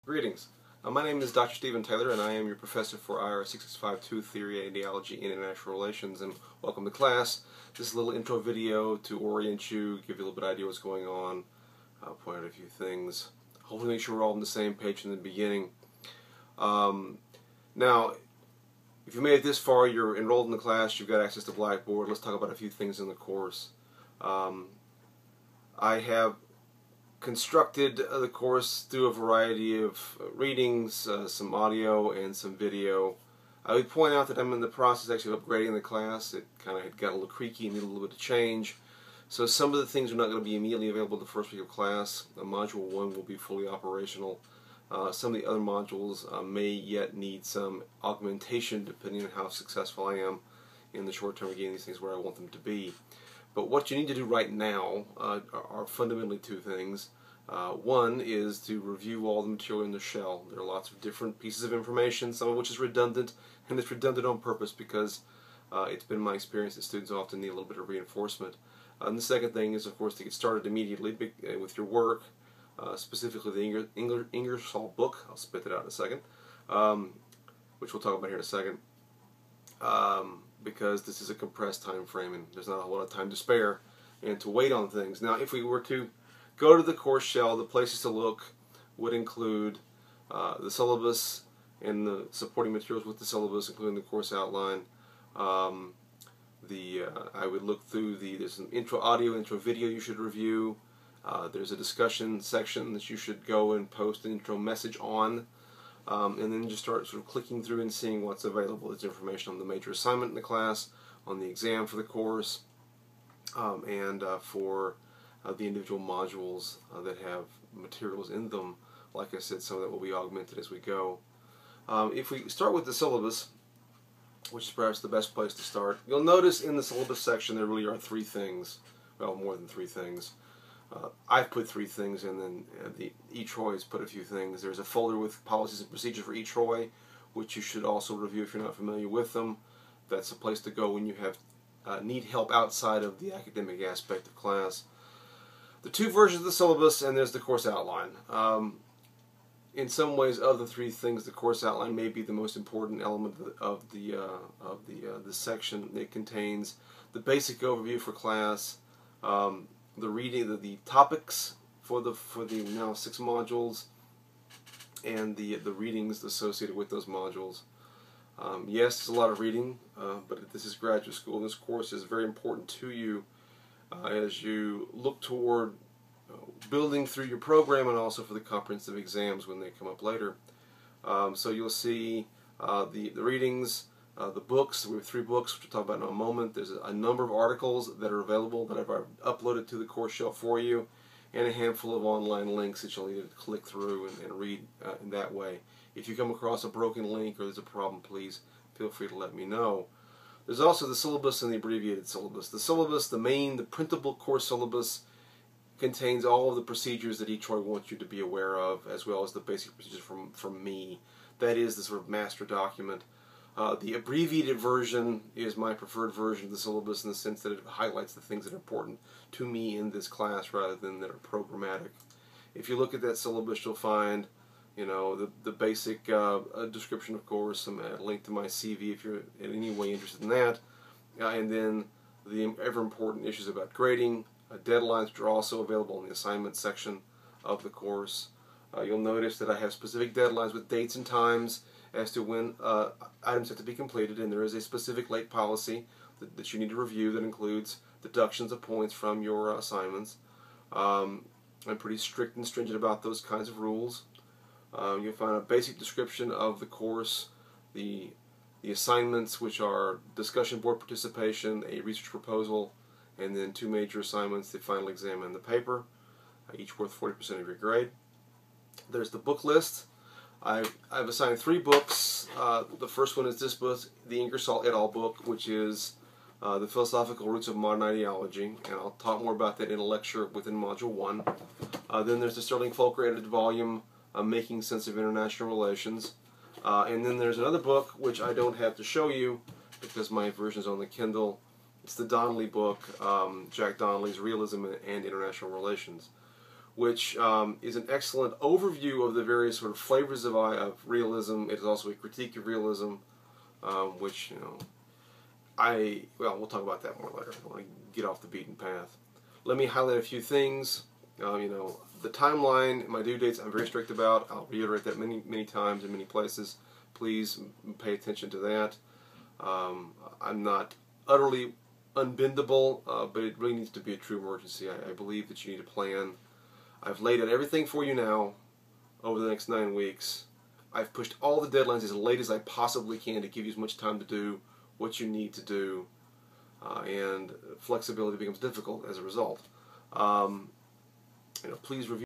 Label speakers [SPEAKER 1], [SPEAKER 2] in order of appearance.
[SPEAKER 1] Greetings. My name is Dr. Stephen Taylor, and I am your professor for IR 6652 Theory, Ideology, and International Relations. And welcome to class. This is a little intro video to orient you, give you a little bit of idea what's going on, point out a few things. Hopefully, make sure we're all on the same page from the beginning. Now, if you made it this far, you're enrolled in the class, you've got access to Blackboard. Let's talk about a few things in the course. I have constructed the course through a variety of readings, some audio, and some video. I would point out that I'm in the process actually of upgrading the class. It kind of had got a little creaky, needed a little bit of change. So some of the things are not going to be immediately available the first week of class. Module 1 will be fully operational. Some of the other modules may yet need some augmentation depending on how successful I am in the short term of getting these things where I want them to be. But what you need to do right now are fundamentally two things. One is to review all the material in the shell. There are lots of different pieces of information, some of which is redundant, and it's redundant on purpose because it's been my experience that students often need a little bit of reinforcement. And the second thing is, of course, to get started immediately with your work, specifically the Ingersoll book. I'll spit that out in a second, which we'll talk about here in a second. Because this is a compressed time frame and there's not a whole lot of time to spare and to wait on things. Now, if we were to go to the course shell, the places to look would include the syllabus and the supporting materials with the syllabus, including the course outline. I would look through there's some intro audio, intro video you should review. There's a discussion section that you should go and post an intro message on. And then just start sort of clicking through and seeing what's available. There's information on the major assignment in the class, on the exam for the course, and for the individual modules that have materials in them. Like I said, some of that will be augmented as we go. If we start with the syllabus, which is perhaps the best place to start, you'll notice in the syllabus section there really are three things. Well, more than three things. I've put three things, and then eTroy has put a few things. There's a folder with policies and procedures for eTroy, which you should also review if you're not familiar with them. That's a place to go when you have need help outside of the academic aspect of class. The two versions of the syllabus, and there's the course outline. In some ways, of the three things, the course outline may be the most important element of the section. It contains the basic overview for class. The reading, the topics for the now 6 modules, and the readings associated with those modules. Yes, it's a lot of reading, but this is graduate school. This course is very important to you as you look toward building through your program, and also for the comprehensive exams when they come up later. So you'll see the readings. The books, we have 3 books, which we'll talk about in a moment. There's a number of articles that are available that I've uploaded to the course shell for you, and a handful of online links that you'll need to click through and read in that way. If you come across a broken link or there's a problem, please feel free to let me know. There's also the syllabus and the abbreviated syllabus. The syllabus, the printable course syllabus, contains all of the procedures that eTroy wants you to be aware of, as well as the basic procedures from me. That is the sort of master document. The abbreviated version is my preferred version of the syllabus in the sense that it highlights the things that are important to me in this class rather than that are programmatic. If you look at that syllabus, you'll find, the basic description, of course, a link to my CV if you're in any way interested in that, and then the ever important issues about grading, deadlines, which are also available in the assignment section of the course. You'll notice that I have specific deadlines with dates and times as to when items have to be completed, and there is a specific late policy that you need to review that includes deductions of points from your assignments. I'm pretty strict and stringent about those kinds of rules. You'll find a basic description of the course, the assignments, which are discussion board participation, a research proposal, and then 2 major assignments, the final exam and the paper, each worth 40% of your grade. There's the book list. I've assigned 3 books. The first one is this book, the Ingersoll et al. Book, which is The Philosophical Roots of Modern Ideology, and I'll talk more about that in a lecture within Module 1. Then there's the Sterling Folker edited volume, Making Sense of International Relations. And then there's another book, which I don't have to show you because my version is on the Kindle. It's the Donnelly book, Jack Donnelly's Realism and International Relations. which is an excellent overview of the various sort of flavors of realism. It is also a critique of realism, which, you know, we'll talk about that more later. I want to get off the beaten path. Let me highlight a few things. You know, the timeline, my due dates, I'm very strict about. I'll reiterate that many times in many places. Please pay attention to that. I'm not utterly unbendable, but it really needs to be a true emergency. I believe that you need a plan. I've laid out everything for you now over the next 9 weeks. I've pushed all the deadlines as late as I possibly can to give you as much time to do what you need to do, and flexibility becomes difficult as a result. You know, please review